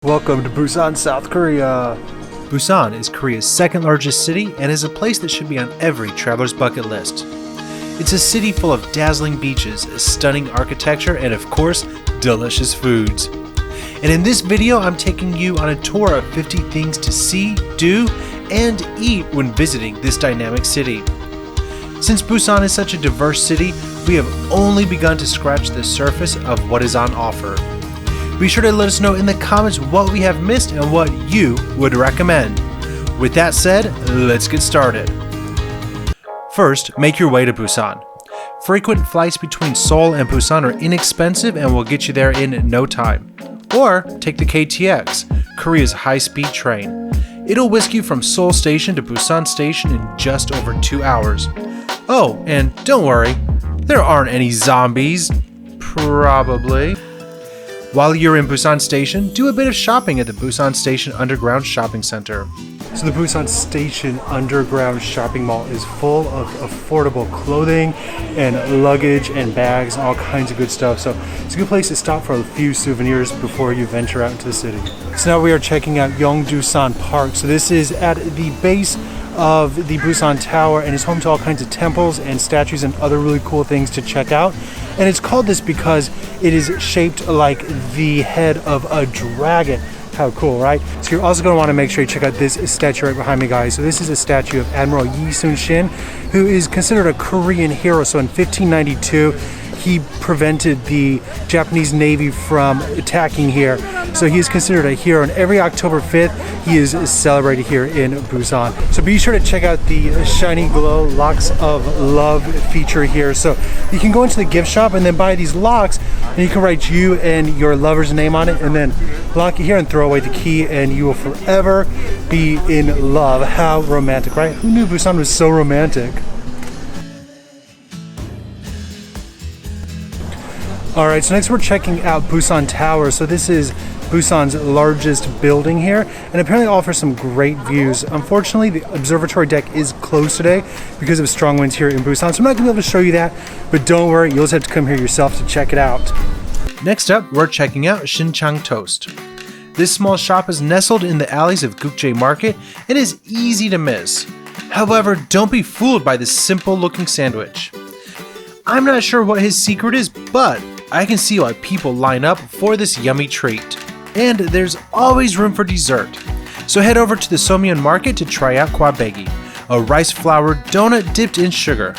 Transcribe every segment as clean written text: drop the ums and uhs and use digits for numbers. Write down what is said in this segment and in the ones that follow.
Welcome to Busan, South Korea. Busan is Korea's second largest city and is a place that should be on every traveler's bucket list. It's a city full of dazzling beaches, stunning architecture, and of course, delicious foods. And in this video, I'm taking you on a tour of 50 things to see, do, and eat when visiting this dynamic city. Since Busan is such a diverse city, we have only begun to scratch the surface of what is on offer. Be sure to let us know in the comments what we have missed and what you would recommend. With that said, let's get started. First, make your way to Busan. Frequent flights between Seoul and Busan are inexpensive and will get you there in no time. Or take the KTX, Korea's high-speed train. It'll whisk you from Seoul Station to Busan Station in just over 2 hours. Oh, and don't worry, there aren't any zombies. Probably. While you're in Busan Station, do a bit of shopping at the Busan Station Underground Shopping Center. So the Busan Station Underground Shopping Mall is full of affordable clothing and luggage and bags and all kinds of good stuff. So it's a good place to stop for a few souvenirs before you venture out into the city. So now we are checking out Yongdusan Park. So this is at the base of the Busan Tower and is home to all kinds of temples and statues and other really cool things to check out. And it's called this because it is shaped like the head of a dragon. How cool, right? So you're also going to want to make sure you check out this statue right behind me, guys. So this is a statue of Admiral Sun-Shin, who is considered a Korean hero. So in 1592, he prevented the Japanese Navy from attacking here. So he is considered a hero, and every October 5th, he is celebrated here in Busan. So be sure to check out the Shiny Glow Locks of Love feature here. So you can go into the gift shop and then buy these locks, and you can write you and your lover's name on it, and then lock it here and throw away the key, and you will forever be in love. How romantic, right? Who knew Busan was so romantic? Alright, so next we're checking out Busan Tower. So this is Busan's largest building here, and apparently offers some great views. Unfortunately, the observatory deck is closed today because of strong winds here in Busan, so I'm not going to be able to show you that, but don't worry, you'll just have to come here yourself to check it out. Next up, we're checking out Shinchang Toast. This small shop is nestled in the alleys of Geumgang Market and is easy to miss. However, don't be fooled by this simple looking sandwich. I'm not sure what his secret is, but I can see why people line up for this yummy treat. And there's always room for dessert. So head over to the Seomyeon Market to try out kwabegi, a rice flour donut dipped in sugar.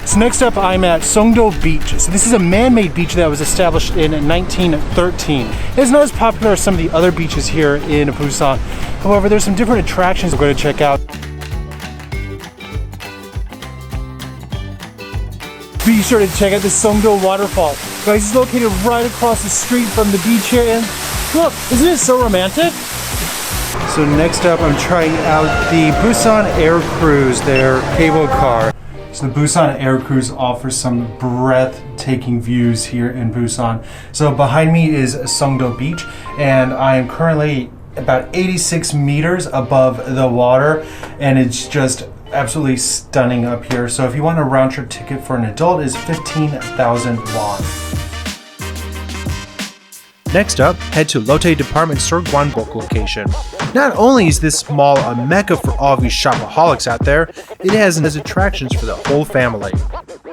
So next up, I'm at Songdo Beach. So this is a man-made beach that was established in 1913. It's not as popular as some of the other beaches here in Busan. However, there's some different attractions we're going to check out. Be sure to check out the Songdo Waterfall. Guys, it's located right across the street from the beach here, and look, isn't it so romantic? So next up, I'm trying out the Busan Air Cruise, their cable car. So the Busan Air Cruise offers some breathtaking views here in Busan. So behind me is Songdo Beach, and I am currently about 86 meters above the water, and it's just absolutely stunning up here. So if you want a round trip ticket for an adult, is 15,000 won. Next up, head to Lotte department store Gwangalli location. Not only is this mall a mecca for all of you shopaholics out there, it has attractions for the whole family.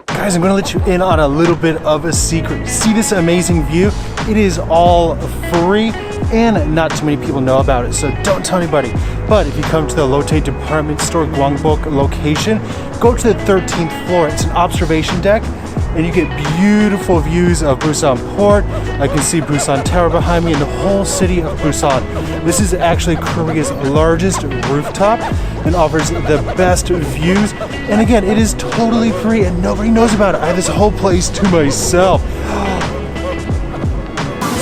Guys, I'm going to let you in on a little bit of a secret. See this amazing view? It is all free, and not too many people know about it, so don't tell anybody. But if you come to the Lotte department store Gwangalli location, go to the 13th floor. It's an observation deck, and you get beautiful views of Busan Port. I can see Busan Tower behind me and the whole city of Busan. This is actually Korea's largest rooftop and offers the best views. And again, it is totally free and nobody knows about it. I have this whole place to myself.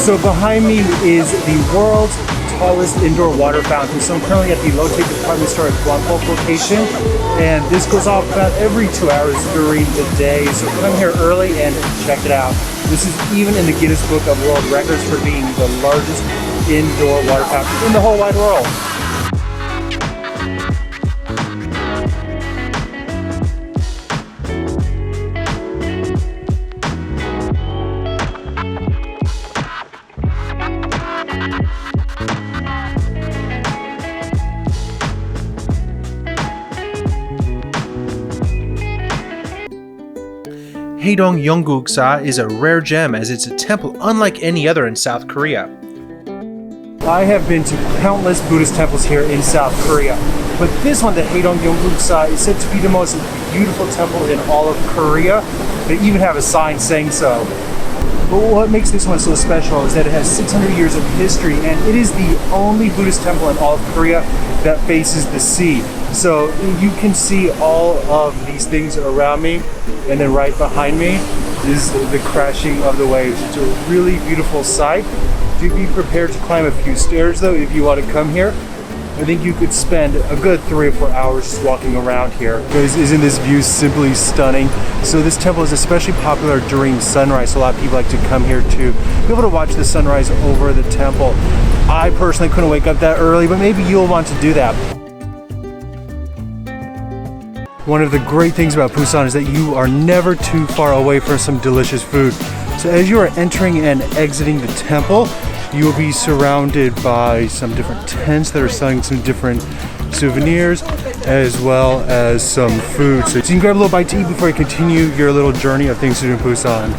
So behind me is the world's tallest indoor water fountain. So I'm currently at the Lotte department store at Gwangalli location, and this goes off about every 2 hours during the day. So come here early and check it out. This is even in the Guinness Book of World Records for being the largest indoor water fountain in the whole wide world. Haedong Yonggungsa is a rare gem as it's a temple unlike any other in South Korea. I have been to countless Buddhist temples here in South Korea, but this one, the Haedong Yonggungsa, is said to be the most beautiful temple in all of Korea. They even have a sign saying so. But what makes this one so special is that it has 600 years of history, and it is the only Buddhist temple in all of Korea that faces the sea. So you can see all of these things around me, and then right behind me is the crashing of the waves. It's a really beautiful sight. Do be prepared to climb a few stairs though if you want to come here. I think you could spend a good 3 or 4 hours just walking around here. Guys, isn't this view simply stunning? So this temple is especially popular during sunrise, so a lot of people like to come here to be able to watch the sunrise over the temple. I personally couldn't wake up that early, but maybe you'll want to do that. One of the great things about Busan is that you are never too far away from some delicious food. So as you are entering and exiting the temple, you will be surrounded by some different tents that are selling some different souvenirs as well as some food. So you can grab a little bite to eat before you continue your little journey of things to do in Busan.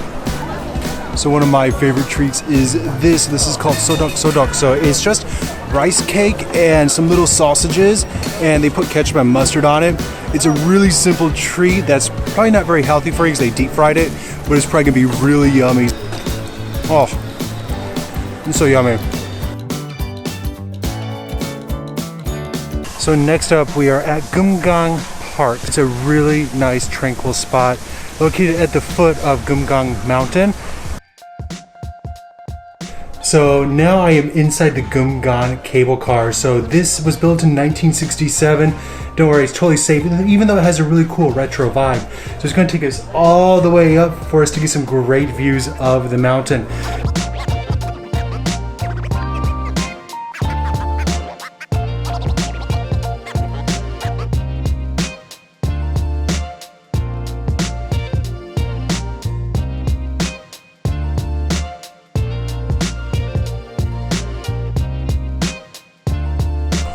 So one of my favorite treats is this. This is called sodok sodok. So it's just rice cake and some little sausages, and they put ketchup and mustard on it. It's a really simple treat that's probably not very healthy for you because they deep fried it, but it's probably gonna be really yummy. Oh, it's so yummy. So next up we are at Geumgang Park. It's a really nice tranquil spot located at the foot of Geumgang Mountain. So now I am inside the Geumgang Cable Car. So this was built in 1967. Don't worry, it's totally safe, even though it has a really cool retro vibe. So it's going to take us all the way up for us to get some great views of the mountain.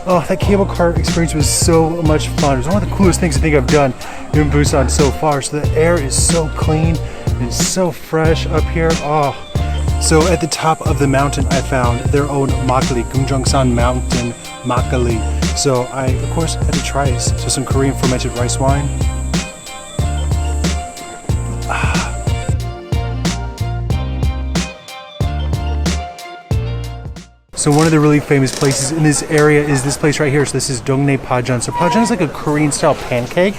Oh, that cable car experience was so much fun. It was one of the coolest things I think I've done in Busan so far. So the air is so clean and so fresh up here. Oh, so at the top of the mountain, I found their own makgeolli, Gyeongsan Mountain Makgeolli. So I, of course, had to try it. So some Korean fermented rice wine. So one of the really famous places in this area is this place right here. So this is Dongrae Pajeon. So Pajeon is like a Korean style pancake.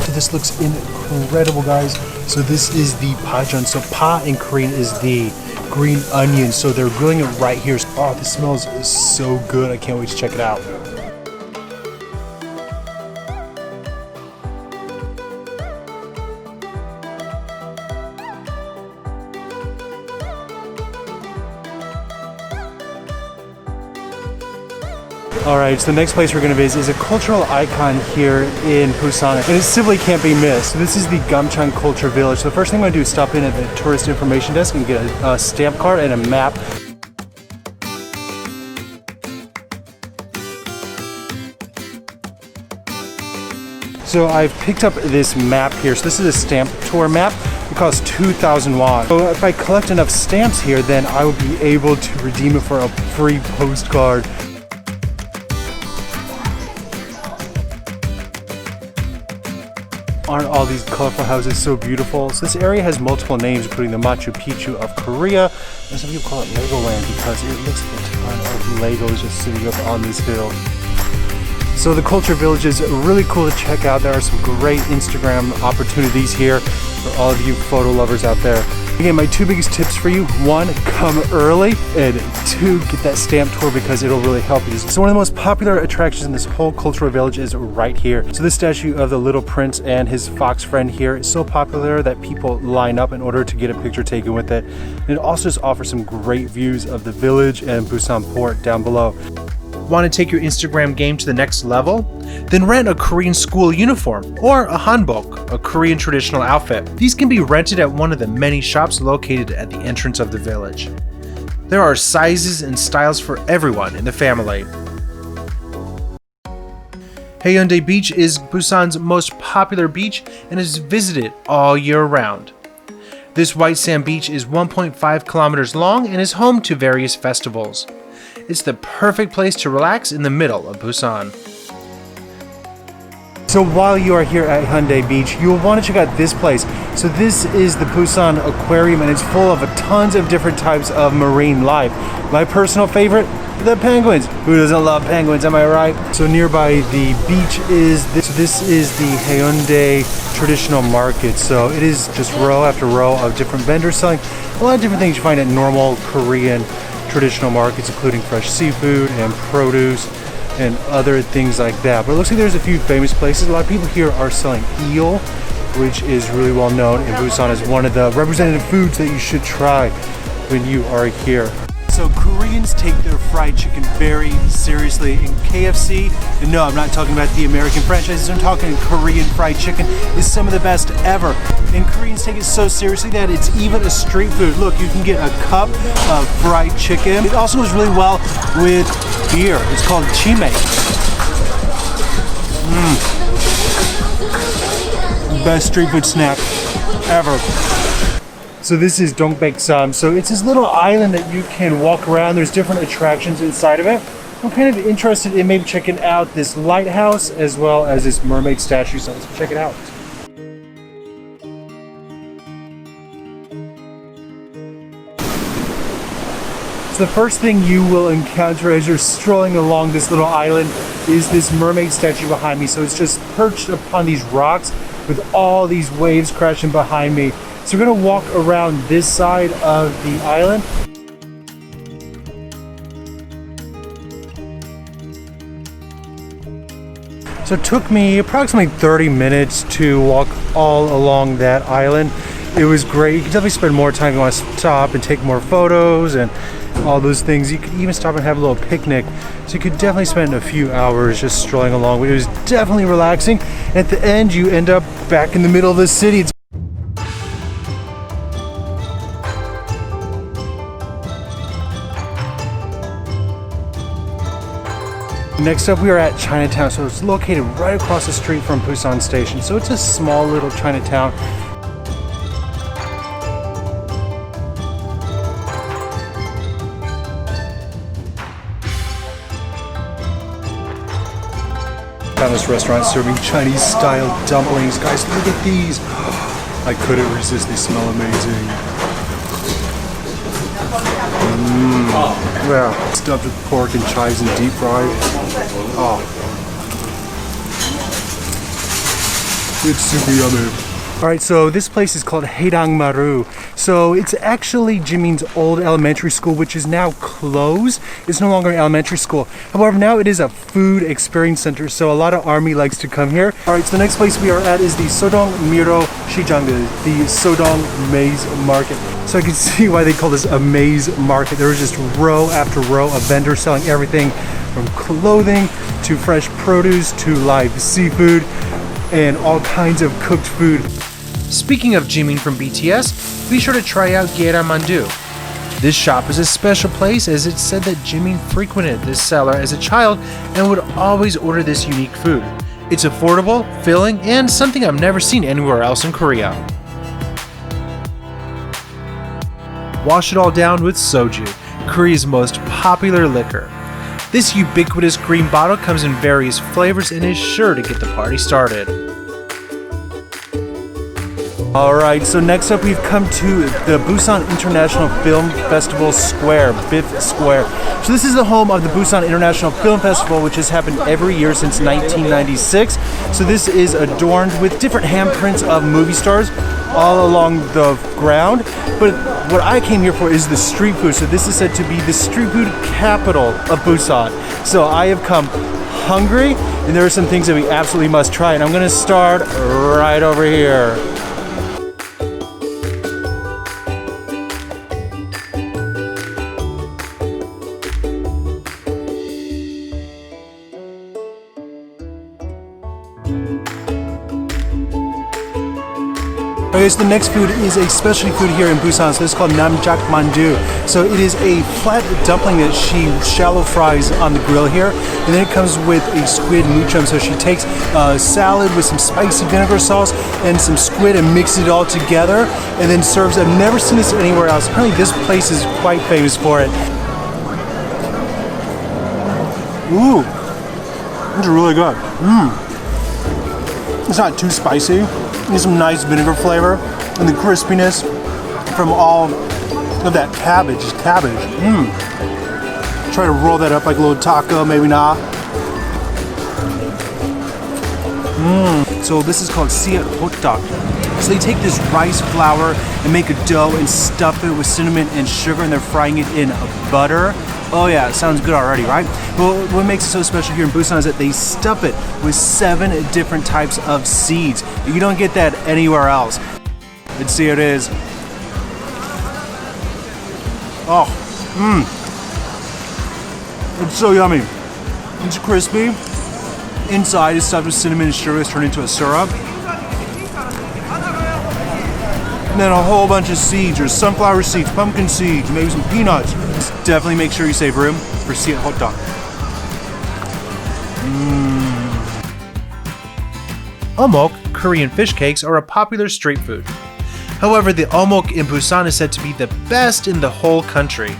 So this looks incredible, guys. So this is the Pajeon. So pa in Korean is the green onion. So they're grilling it right here. Oh, this smells so good. I can't wait to check it out. Alright, so the next place we're going to visit is a cultural icon here in Busan, and it simply can't be missed. So this is the Gamcheon Culture Village. So the first thing I'm going to do is stop in at the tourist information desk and get a stamp card and a map. So I've picked up this map here. So this is a stamp tour map. It costs 2,000 won. So if I collect enough stamps here, then I will be able to redeem it for a free postcard. Aren't all these colorful houses so beautiful? So this area has multiple names, including the Machu Picchu of Korea, and some people call it Legoland because it looks like a ton of Legos just sitting up on this hill. So the Culture Village is really cool to check out. There are some great Instagram opportunities here for all of you photo lovers out there. Again, my two biggest tips for you: one, come early, and two, get that stamp tour because it'll really help you. So one of the most popular attractions in this whole cultural village is right here. So this statue of the little prince and his fox friend here is so popular that people line up in order to get a picture taken with it. And it also just offers some great views of the village and Busan Port down below. Want to take your Instagram game to the next level? Then rent a Korean school uniform or a hanbok, a Korean traditional outfit. These can be rented at one of the many shops located at the entrance of the village. There are sizes and styles for everyone in the family. Haeundae Beach is Busan's most popular beach and is visited all year round. This white sand beach is 1.5 kilometers long and is home to various festivals. It's the perfect place to relax in the middle of Busan. So while you are here at Haeundae Beach, you will want to check out this place. So this is the Busan Aquarium, and it's full of tons of different types of marine life. My personal favorite, the penguins. Who doesn't love penguins, am I right? So nearby the beach is this. So this is the Haeundae traditional market. So it is just row after row of different vendors selling a lot of different things you find at normal Korean traditional markets, including fresh seafood and produce and other things like that. But it looks like there's a few famous places. A lot of people here are selling eel, which is really well known in Busan as one of the representative foods that you should try when you are here. So Koreans take their fried chicken very seriously. In KFC, and no, I'm not talking about the American franchises, I'm talking Korean fried chicken is some of the best ever. And Koreans take it so seriously that it's even a street food. Look, you can get a cup of fried chicken. It also goes really well with beer. It's called Jimin. Best street food snack ever. So this is Dongbaek. So it's this little island that you can walk around. There's different attractions inside of it. I'm kind of interested in maybe checking out this lighthouse as well as this mermaid statue. So let's check it out. So the first thing you will encounter as you're strolling along this little island is this mermaid statue behind me. So it's just perched upon these rocks with all these waves crashing behind me. So we're gonna walk around this side of the island. So it took me approximately 30 minutes to walk all along that island. It was great. You can definitely spend more time if you want to stop and take more photos and all those things. You could even stop and have a little picnic. So you could definitely spend a few hours just strolling along. It was definitely relaxing. At the end, you end up back in the middle of the city. Next up, we are at Chinatown. So it's located right across the street from Busan Station. So it's a small little Chinatown. Found this restaurant serving Chinese style dumplings. Guys, look at these. I couldn't resist, they smell amazing. Yeah, stuffed with pork and chives and deep fried. Oh, it's super yummy. All right, so this place is called Haedang Maru. So it's actually Jimin's old elementary school, which is now closed. It's no longer an elementary school. However, now it is a food experience center, so a lot of army likes to come here. All right, so the next place we are at is the Sodong Miro Shijang, the Sodong Maize Market. So I can see why they call this a maize market. There was just row after row of vendors selling everything from clothing to fresh produce to live seafood and all kinds of cooked food. Speaking of Jimin from BTS, be sure to try out Haedang Mandu. This shop is a special place as it's said that Jimin frequented this seller as a child and would always order this unique food. It's affordable, filling, and something I've never seen anywhere else in Korea. Wash it all down with soju, Korea's most popular liquor. This ubiquitous green bottle comes in various flavors and is sure to get the party started. Alright, so next up we've come to the Busan International Film Festival Square, BIFF Square. So this is the home of the Busan International Film Festival, which has happened every year since 1996. So this is adorned with different handprints of movie stars all along the ground. But what I came here for is the street food. So this is said to be the street food capital of Busan. So I have come hungry, and there are some things that we absolutely must try. And I'm gonna start right over here. Okay, so the next food is a specialty food here in Busan. So this is called Napjak Mandu. So it is a flat dumpling that she shallow fries on the grill here. And then it comes with a squid muchum. So she takes a salad with some spicy vinegar sauce and some squid and mixes it all together and then serves. I've never seen this anywhere else. Apparently this place is quite famous for it. Ooh, this is really good. It's not too spicy. There's some nice vinegar flavor and the crispiness from all of that cabbage. It's cabbage. Try to roll that up like a little taco, maybe not. So this is called siat hotdog. So they take this rice flour and make a dough and stuff it with cinnamon and sugar, and they're frying it in butter. Oh yeah, it sounds good already, right? Well, what makes it so special here in Busan is that they stuff it with 7 different types of seeds. You don't get that anywhere else. Let's see how it is. Oh, it's so yummy. It's crispy. Inside is stuffed with cinnamon and sugar. It's turned into a syrup. And then a whole bunch of seeds. There's sunflower seeds, pumpkin seeds, maybe some peanuts. Definitely make sure you save room for siat hotdog. Omok, Korean fish cakes, are a popular street food. However, the omok in Busan is said to be the best in the whole country.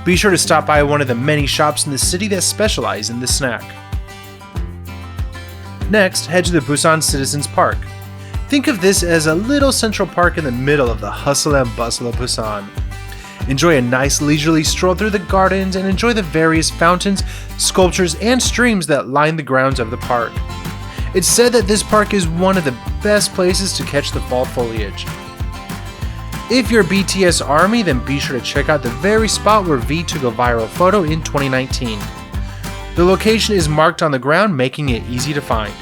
Be sure to stop by one of the many shops in the city that specialize in this snack. Next, head to the Busan Citizens Park. Think of this as a little central park in the middle of the hustle and bustle of Busan. Enjoy a nice leisurely stroll through the gardens and enjoy the various fountains, sculptures, and streams that line the grounds of the park. It's said that this park is one of the best places to catch the fall foliage. If you're BTS ARMY, then be sure to check out the very spot where V took a viral photo in 2019. The location is marked on the ground, making it easy to find.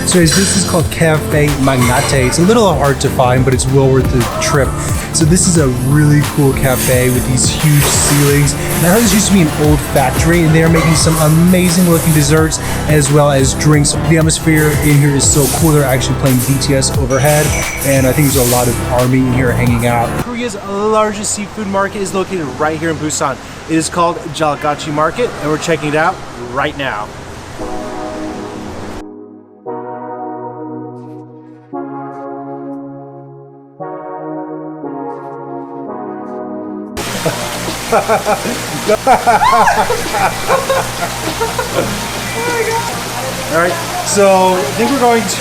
So this is called Café Magnate. It's a little hard to find, but it's well worth the trip. So this is a really cool cafe with these huge ceilings. And I heard this used to be an old factory, and they're making some amazing looking desserts as well as drinks. The atmosphere in here is so cool. They're actually playing BTS overhead, and I think there's a lot of ARMY in here hanging out. Korea's largest seafood market is located right here in Busan. It is called Jagalchi Market, and we're checking it out right now. Alright, so I think we're going to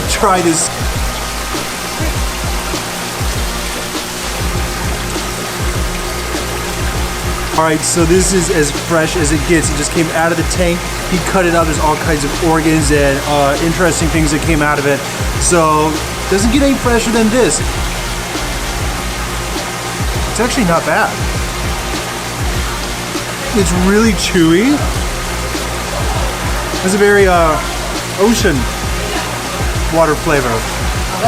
try this. Alright, so this is as fresh as it gets. It just came out of the tank. He cut it out. There's all kinds of organs and interesting things that came out of it. So it doesn't get any fresher than this. It's actually not bad. It's really chewy. It's a very ocean water flavor.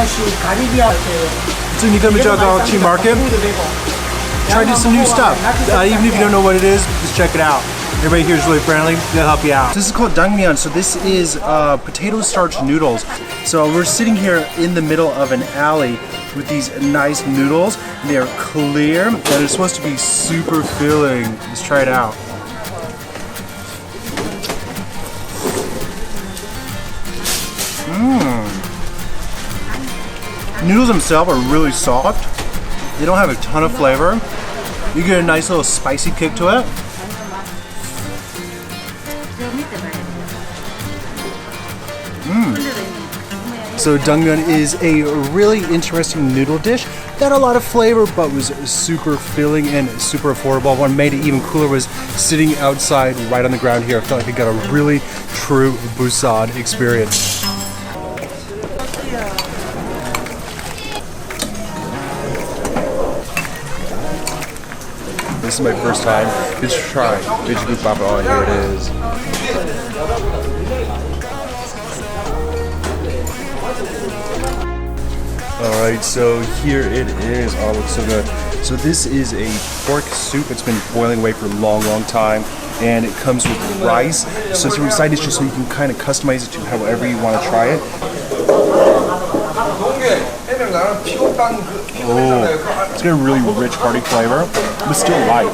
So when you come to Jagalchi Market, try to do some new stuff. Even if you don't know what it is, just check it out. Everybody here is really friendly. They'll help you out. This is called Dangmyeon. So this is potato starch noodles. So we're sitting here in the middle of an alley with these nice noodles. They are clear and they're supposed to be super filling. Let's try it out. Noodles themselves are really soft. They don't have a ton of flavor. You get a nice little spicy kick to it. So Dangmyeon is a really interesting noodle dish that had a lot of flavor but was super filling and super affordable. What made it even cooler was sitting outside right on the ground here. I felt like I got a really true Busan experience. This is my first time. Let's try Dwaeji Gukbap. Oh, here it is. Alright, so here it is. Oh, it looks so good. So this is a pork soup. It's been boiling away for a long, long time. and it comes with rice. So it's a side dish just so you can kind of customize it to however you want to try it. Oh, it's got a really rich, hearty flavor, but still light.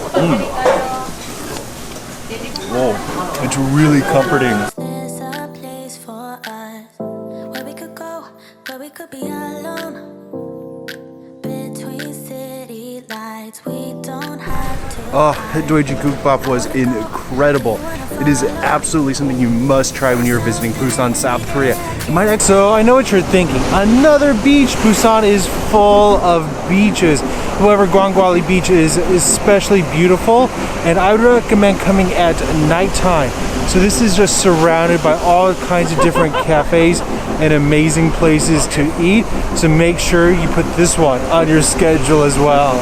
Oh, it's really comforting. There's a place for us where we could go, where we could be alone. Between city lights, we don't have to. Oh, Dwaeji Gukbap was incredible. It is absolutely something you must try when you're visiting Busan, South Korea. So I know what you're thinking. Another beach. Busan is full of beaches. However, Gwangalli Beach is especially beautiful, and I would recommend coming at nighttime. So this is just surrounded by all kinds of different cafes and amazing places to eat. So make sure you put this one on your schedule as well.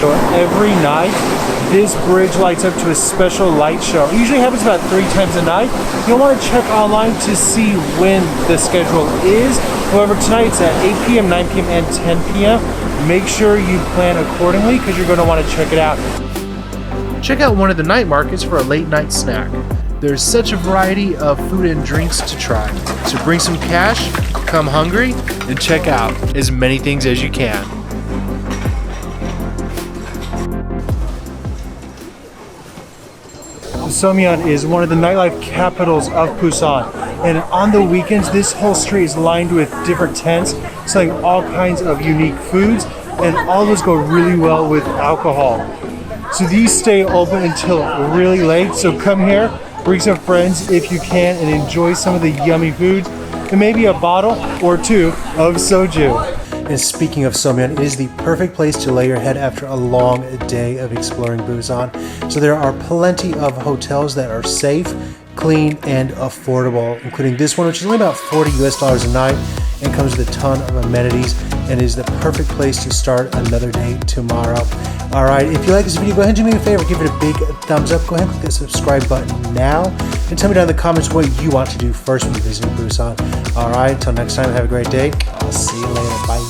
So every night, this bridge lights up to a special light show. It usually happens about 3 times a night. You'll want to check online to see when the schedule is. However, tonight it's at 8 p.m., 9 p.m., and 10 p.m. Make sure you plan accordingly because you're going to want to check it out. Check out one of the night markets for a late night snack. There's such a variety of food and drinks to try. So bring some cash, come hungry, and check out as many things as you can. Seomyeon is one of the nightlife capitals of Busan, and on the weekends this whole street is lined with different tents selling all kinds of unique foods, and all those go really well with alcohol. So these stay open until really late, so come here, bring some friends if you can, and enjoy some of the yummy food, and maybe a bottle or 2 of soju. And speaking of Seomyeon, it is the perfect place to lay your head after a long day of exploring Busan. So there are plenty of hotels that are safe, clean, and affordable, including this one, which is only about $40 US a night and comes with a ton of amenities and is the perfect place to start another day tomorrow. Alright, if you like this video, go ahead and do me a favor, give it a big thumbs up, go ahead and click that subscribe button now, and tell me down in the comments what you want to do first when you're visiting Busan. Alright, until next time, have a great day. I'll see you later. Bye.